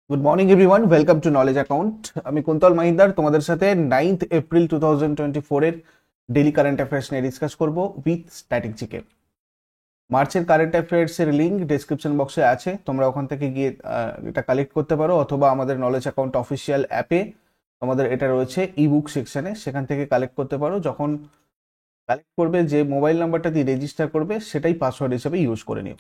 Good morning everyone, welcome to knowledge account. আমি কুন্তল মাহিন্দার তোমাদের সাথে 9th এপ্রিল 2024 এর ডেইলি কারেন্ট অ্যাফেয়ার্স নিয়ে ডিসকাস করব উইথ স্ট্যাটিক জিকে। মার্চের কারেন্ট অ্যাফেয়ার্স এর লিঙ্ক ডেসক্রিপশন বক্সে আছে, তোমরা ওখান থেকে গিয়ে এটা কালেক্ট করতে পারো, অথবা আমাদের নলেজ অ্যাকাউন্ট অফিসিয়াল অ্যাপে তোমাদের এটা রয়েছে ইবুক সেকশনে, সেখান থেকে কালেক্ট করতে পারো। যখন কালেক্ট করবে, যে মোবাইল নাম্বারটা দিয়ে রেজিস্টার করবে সেটাই পাসওয়ার্ড হিসেবে ইউজ করে নিও।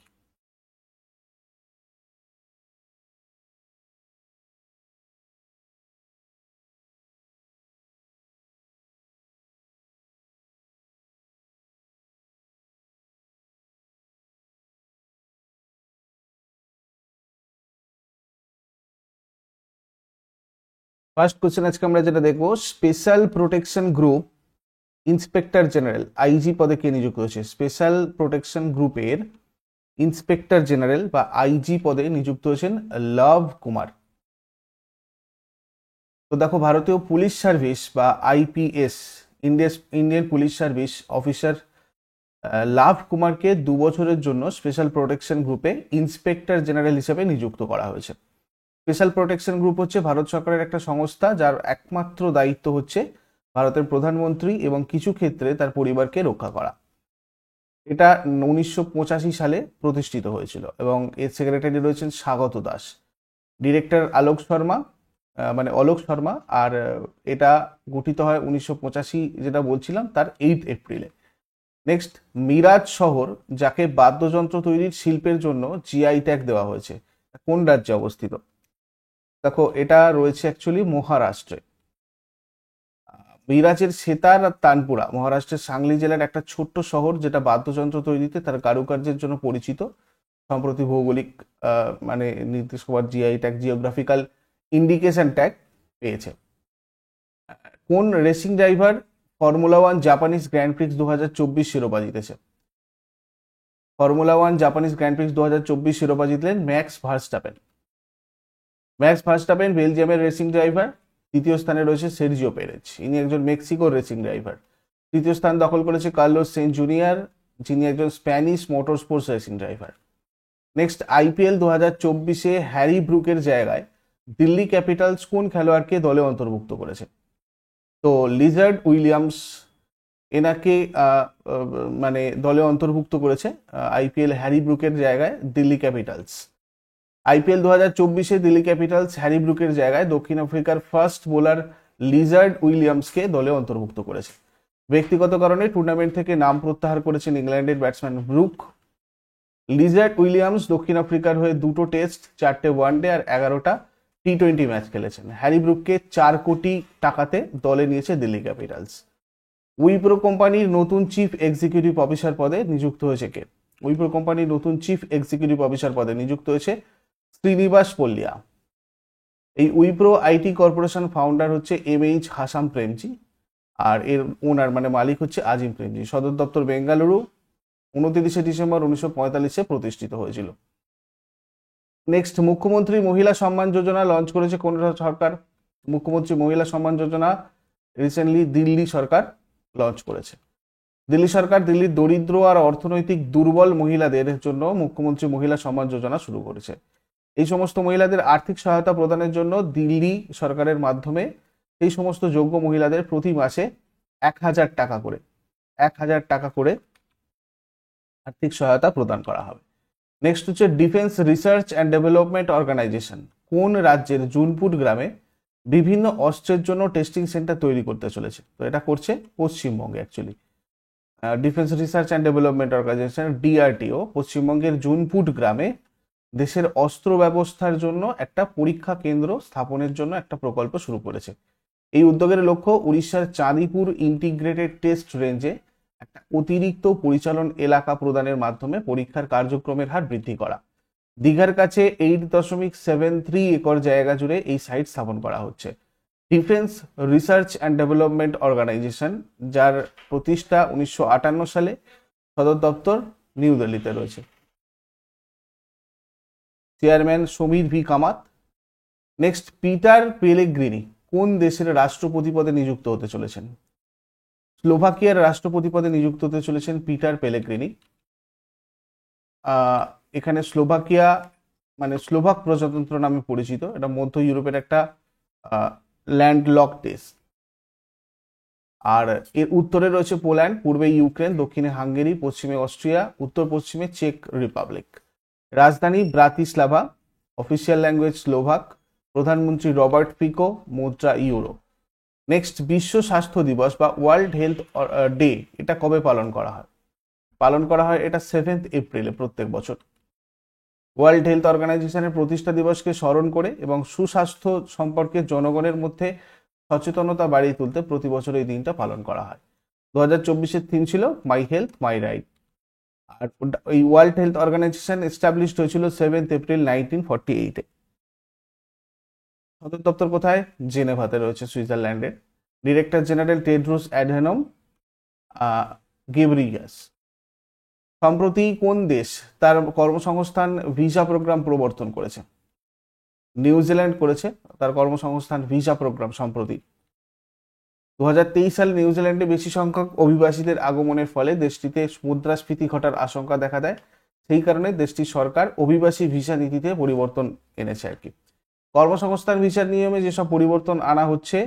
ফার্স্ট কোশ্চেন আজকে আমরা যেটা দেখবো, special protection group inspector general IG পদে কে নিযুক্ত হয়েছে? স্পেশাল প্রোটেকশন গ্রুপের ইন্সপেক্টর জেনারেল বা আইজি পদে নিযুক্ত হয়েছেন লব কুমার। তো দেখো, ভারতীয় পুলিশ সার্ভিস বা IPS, Indian police service officer Lav কুমারকে 2 বছরের জন্য স্পেশাল প্রোটেকশন গ্রুপে ইন্সপেক্টর জেনারেল হিসেবে নিযুক্ত করা হয়েছে। স্পেশাল প্রোটেকশন গ্রুপ হচ্ছে ভারত সরকারের একটা সংস্থা, যার একমাত্র দায়িত্ব হচ্ছে ভারতের প্রধানমন্ত্রী এবং কিছু ক্ষেত্রে তার পরিবারকে রক্ষা করা। এটা 1985 সালে প্রতিষ্ঠিত হয়েছিল এবং এর সেক্রেটারি রয়েছেন স্বাগত দাস, ডিরেক্টর আলোক শর্মা, অলোক শর্মা। আর এটা গঠিত হয় 1985, যেটা বলছিলাম, তার 8 এপ্রিলে। নেক্সট, মিরাজ শহর, যাকে বাদ্যযন্ত্র তৈরির শিল্পের জন্য জিআই ট্যাগ দেওয়া হয়েছে, কোন রাজ্যে অবস্থিত? দেখো, এটা রয়েছে অ্যাকচুয়ালি মহারাষ্ট্রে। মিরাজের সেতার আর তানপুরা মহারাষ্ট্রের সাংলি জেলার একটা ছোট্ট শহর, যেটা বাদ্যযন্ত্র তৈরিতে তার কারুকার্যের জন্য পরিচিত। সম্প্রতি ভৌগোলিক নির্দেশ করার GI tag, geographical indication tag পেয়েছে। কোন racing driver formula 1 Japanese grand Prix 2024 শিরোপা জিতেছে? ফর্মুলা 1 জাপানিজ গ্র্যান্ড প্রিক্স 2024 শিরোপা জিতলেন ম্যাক্স ভার্স্টাপেন। ম্যাক্স ভার্স্টাপেন বেলজিয়ামের রেসিং ড্রাইভার। তৃতীয় স্থানে রয়েছে সের্জিও পেরেজ, ইনি একজন মেক্সিকোর রেসিং ড্রাইভার। তৃতীয় স্থান দখল করেছে কার্লোস সেন্ট জুনিয়র, যিনি একজন Spanish motor sports racing driver. Next, IPL 2024-এ হ্যারি ব্রুকের জায়গায় দিল্লি ক্যাপিটালস কোন খেলোয়াড়কে দলে অন্তর্ভুক্ত করেছে? তো লিজার্ড উইলিয়ামস এনাকে দলে অন্তর্ভুক্ত করেছে আইপিএল হ্যারি ব্রুকের জায়গায় দিল্লি ক্যাপিটালস। আইপিএল 2024-এ দিল্লি ক্যাপিটালস হ্যারি ব্রুকের জায়গায় দক্ষিণ আফ্রিকার ফার্স্ট বোলার লিজার্ড উইলিয়ামসকে দলে অন্তর্ভুক্ত করেছে। ব্যক্তিগত কারণে টুর্নামেন্ট থেকে নাম প্রত্যাহার করেছেন ইংল্যান্ডের ব্যাটসম্যান ব্রুক। লিজার্ড উইলিয়ামস দক্ষিণ আফ্রিকার হয়ে 2টো টেস্ট, 4টে ওয়ানডে আর 11টা টি20 ম্যাচ খেলেছেন। হ্যারি ব্রুককে 4 কোটি টাকাতে দলে নিয়েছে দিল্লি ক্যাপিটালস। উইপ্রো কোম্পানির নতুন চিফ এক্সিকিউটিভ অফিসার পদে নিযুক্ত হয়েছে কে? উইপ্রো কোম্পানির নতুন চিফ এক্সিকিউটিভ অফিসার পদে নিযুক্ত হয়েছে শ্রীনিবাস পল্লিয়া। এই উইপ্রো আইটি কর্পোরেশন ফাউন্ডার হচ্ছে MH হাসাম প্রেমজি, আর এর ওনার মালিক হচ্ছে আজিম প্রেমজি। সদর দপ্তর বেঙ্গালুরু, 29শে ডিসেম্বর 1945-এ প্রতিষ্ঠিত হয়েছিল। নেক্সট, মুখ্যমন্ত্রী মহিলা সম্মান যোজনা লঞ্চ করেছে কোন সরকার? মুখ্যমন্ত্রী মহিলা সম্মান যোজনা রিসেন্টলি দিল্লি সরকার লঞ্চ করেছে। দিল্লি সরকার দিল্লির দরিদ্র আর অর্থনৈতিক দুর্বল মহিলাদের জন্য মুখ্যমন্ত্রী মহিলা সম্মান যোজনা শুরু করেছে। এই সমস্ত মহিলাদের আর্থিক সহায়তা প্রদানের জন্য দিল্লি সরকারের মাধ্যমে সেই সমস্ত যোগ্য মহিলাদের প্রতি মাসে 1,000 টাকা করে আর্থিক সহায়তা প্রদান করা হবে। নেক্সট হচ্ছে defence research and development organisation কোন রাজ্যের জুনপুর গ্রামে বিভিন্ন অস্ত্রের জন্য টেস্টিং সেন্টার তৈরি করতে চলেছে? তো এটা করছে পশ্চিমবঙ্গে। Actually defence research and development organisation DRDO পশ্চিমবঙ্গের জুনপুট গ্রামে দেশের অস্ত্র ব্যবস্থার জন্য একটা পরীক্ষা কেন্দ্র স্থাপনের জন্য একটা প্রকল্প শুরু করেছে। এই উদ্যোগের লক্ষ্য উড়িষ্যার চাঁদিপুর ইন্টিগ্রেটেড টেস্ট রেঞ্জে একটা অতিরিক্ত পরিচালন এলাকা প্রদানের মাধ্যমে পরীক্ষার কার্যক্রমের হার বৃদ্ধি করা। দীঘার কাছে 8.73 একর জায়গা জুড়ে এই সাইট স্থাপন করা হচ্ছে। Defence research and development organisation, যার প্রতিষ্ঠা 1958 সালে, সদর দপ্তর নিউ দিল্লিতে রয়েছে। Chairman Samir V Kamat. Next, Peter Pellegrini কোন দেশের রাষ্ট্রপতি পদে নিযুক্ত হতে চলেছেন? স্লোভাকিয়ার রাষ্ট্রপতি পদে নিযুক্ত হতে চলেছেন পিটার পেলেগ্রিনি। এখানে স্লোভাকিয়া মানে স্লোভাক প্রজাতন্ত্র নামে পরিচিত। এটা মধ্য ইউরোপের একটা ল্যান্ডলক দেশ। আর এর উত্তরে রয়েছে পোল্যান্ড, পূর্বে ইউক্রেন, দক্ষিণে হাঙ্গেরি, পশ্চিমে অস্ট্রিয়া, উত্তর পশ্চিমে চেক রিপাবলিক। রাজধানী ব্রাতিস্লাভা, অফিসিয়াল ল্যাঙ্গুয়েজ স্লোভাক, প্রধানমন্ত্রী রবার্ট ফিকো, মুদ্রা ইউরো। নেক্সট, বিশ্ব স্বাস্থ্য দিবস বা ওয়ার্ল্ড হেলথ ডে এটা কবে পালন করা হয়? পালন করা হয় এটা 7 এপ্রিলে প্রত্যেক বছর। ওয়ার্ল্ড হেলথ অর্গানাইজেশনের প্রতিষ্ঠা দিবসকে স্মরণ করে এবং সুস্বাস্থ্য সম্পর্কে জনগণের মধ্যে সচেতনতা বাড়িয়ে তুলতে প্রতি বছর এই দিনটা পালন করা হয়। 2024-এর থিম ছিল মাই হেলথ মাই রাইট। আর এই ওয়ার্ল্ড হেলথ অর্গানাইজেশন এস্টাবলিশড হয়েছিল 7 এপ্রিল 1948-এ। সদর দপ্তর কোথায়? জেনেভাতে রয়েছে, সুইজারল্যান্ডের। Director general Tedros Adhanom Ghebreyesus. সম্প্রতি কোন দেশ তার কর্মসংস্থান ভিসা প্রোগ্রাম প্রবর্তন করেছে? নিউজিল্যান্ড করেছে তার কর্মসংস্থান ভিসা প্রোগ্রাম সম্প্রতি। 2023 সালে নিউজিল্যান্ডে বেশি সংখ্যক অভিবাসীদের আগমনের ফলে দেশটিতে মুদ্রাস্ফীতি ঘটার আশঙ্কা দেখা দেয়। সেই কারণে দেশটির সরকার অভিবাসী ভিসা নীতিতে পরিবর্তন এনেছে আর কি। কর্মসংস্থান ভিসার নিয়মে যেসব পরিবর্তন আনা হচ্ছে,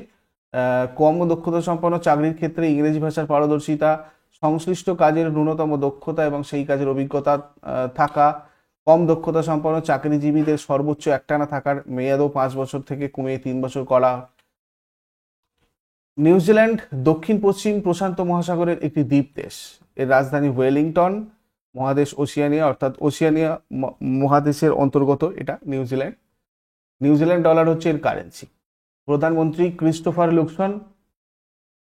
কম দক্ষতা সম্পন্ন চাকরির ক্ষেত্রে ইংরেজি ভাষার পারদর্শিতা, সংশ্লিষ্ট কাজের ন্যূনতম দক্ষতা এবং সেই কাজের অভিজ্ঞতা থাকা, কম দক্ষতা সম্পন্ন চাকরিজীবীদের সর্বোচ্চ একটানা থাকার মেয়াদও 5 বছর থেকে কমিয়ে 3 বছর করা। নিউজিল্যান্ড দক্ষিণ পশ্চিম প্রশান্ত মহাসাগরের একটি দ্বীপ দেশ। এর রাজধানী ওয়েলিংটন। মহাদেশ ওশিয়ানিয়া, অর্থাৎ ওশিয়ানিয়া মহাদেশের অন্তর্গত এটা নিউজিল্যান্ড। নিউজিল্যান্ড ডলার হচ্ছে এর কারেন্সি। প্রধানমন্ত্রী ক্রিস্টোফার লুক্সন।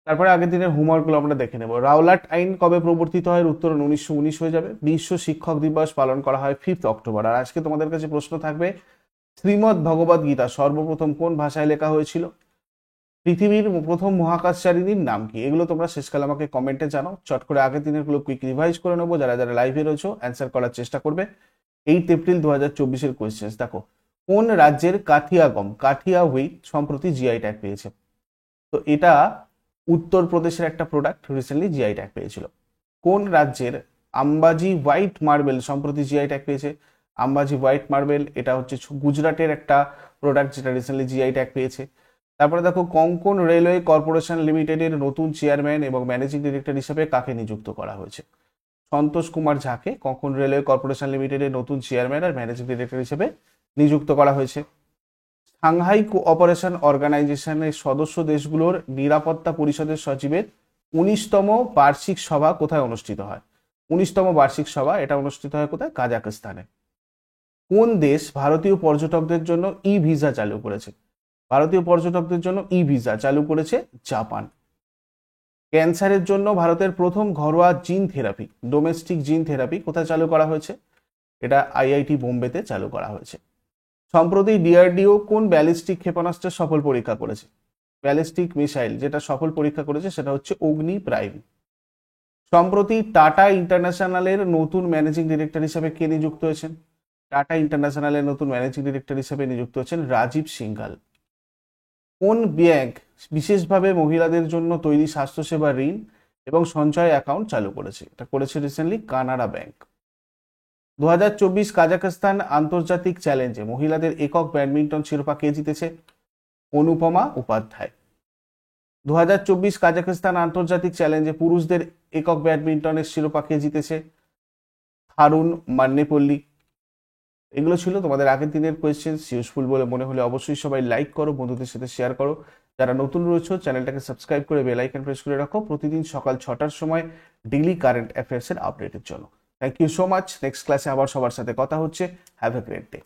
তারপরে আগের দিনের হোমওয়ার্কগুলো আমরা দেখে নেব। রাওলাট আইন কবে প্রবর্তিত হয়? উত্তর 1919 হয়ে যাবে। বিশ্ব শিক্ষক দিবস পালন করা হয় 5 অক্টোবর। আর আজকে তোমাদের কাছে প্রশ্ন থাকবে, শ্রীমদ্ ভগবদ গীতা সর্বপ্রথম কোন ভাষায় লেখা হয়েছিল? পৃথিবীর প্রথম মহাকাশচারিণীর নাম কি? এগুলো তোমরা শেষকালে আমাকে কমেন্টে জানাও। চট করে আগের দিনের গুলো কুইক রিভাইজ করে নেবো। যারা যারা লাইভে রয়েছে অ্যান্সার করার চেষ্টা করবে। 8 এপ্রিল 2024-এর কোয়েশ্চেন দেখো, কোন রাজ্যের কাঠিয়া গম, কাঠিয়া হুইট সম্প্রতি জিআই ট্যাগ পেয়েছে? তো এটা উত্তরপ্রদেশের একটা প্রোডাক্ট, রিসেন্টলি জিআই ট্যাগ পেয়েছিল। কোন রাজ্যের আম্বাজি হোয়াইট মার্বেল সম্প্রতি জিআই ট্যাগ পেয়েছে? আম্বাজি হোয়াইট মার্বেল এটা হচ্ছে গুজরাটের একটা প্রোডাক্ট, যেটা রিসেন্টলি জিআই ট্যাগ পেয়েছে। তারপরে দেখো, কোঙ্কন রেলওয়ে কর্পোরেশন লিমিটেডের নতুন চেয়ারম্যান এবং ম্যানেজিং ডিরেক্টর হিসেবে কাকে নিযুক্ত করা হয়েছে? সন্তোষ কুমার ঝাকে কোঙ্কন রেলওয়ে কর্পোরেশন লিমিটেডের নতুন চেয়ারম্যান আর ম্যানেজিং ডিরেক্টর হিসেবে নিযুক্ত করা হয়েছে। সাংহাই কোঅপারেশন অর্গানাইজেশনের সদস্য দেশগুলোর নিরাপত্তা পরিষদের সচিবের 19তম বার্ষিক সভা কোথায় অনুষ্ঠিত হয়? 19তম বার্ষিক সভা এটা অনুষ্ঠিত হয় কোথায়? কাজাখস্তানে। কোন দেশ ভারতীয় পর্যটকদের জন্য ই ভিসা চালু করেছে? ভারতীয় পর্যটকদের জন্য ই ভিসা চালু করেছে জাপান। ক্যান্সারের জন্য ভারতের প্রথম ঘরোয়া gene therapy, domestic gene therapy কোথায় চালু করা হয়েছে? এটা আইআইটি বোম্বেতে চালু করা হয়েছে। সম্প্রতি ডিআরডিও কোন ব্যালিস্টিক ক্ষেপণাস্ত্রের সফল পরীক্ষা করেছে? ব্যালিস্টিক মিসাইল যেটা সফল পরীক্ষা করেছে সেটা হচ্ছে অগ্নি প্রাইম। সম্প্রতি টাটা ইন্টারন্যাশনালের নতুন ম্যানেজিং ডিরেক্টর হিসেবে কে নিযুক্ত হয়েছেন? টাটা ইন্টারন্যাশনালের নতুন ম্যানেজিং ডিরেক্টর হিসেবে নিযুক্ত হয়েছেন রাজীব সিংঘাল। কোন ব্যাংক বিশেষভাবে মহিলাদের জন্য তৈরি স্বাস্থ্যসেবা ঋণ এবং সঞ্চয় অ্যাকাউন্ট চালু করেছে? এটা করেছে রিসেন্টলি কানাড়া ব্যাংক। 2024 কাজাখস্তান আন্তর্জাতিক চ্যালেঞ্জে মহিলাদের একক ব্যাডমিন্টন শিরোপা কে জিতেছে? অনুপমা উপাধ্যায়। 2024 কাজাখস্তান আন্তর্জাতিক চ্যালেঞ্জে পুরুষদের একক ব্যাডমিন্টনের শিরোপা কে জিতেছে? হারুন মান্নেপল্লী। এগুলো ছিল তোমাদের আগের দিনের কোয়েশ্চেন। ইউজফুল বলে মনে হলে অবশ্যই সবাই লাইক করো, বন্ধুদের সাথে শেয়ার করো। যারা নতুন রয়েছে চ্যানেলটাকে সাবস্ক্রাইব করে বেল আইকন প্রেস করে রাখো প্রতিদিন সকাল 6টার সময় ডেইলি কারেন্ট অ্যাফেয়ার্সের আপডেটের জন্য। Thank you so much. Next ক্লাসে আবার সবার সাথে কথা হচ্ছে। Have a great day.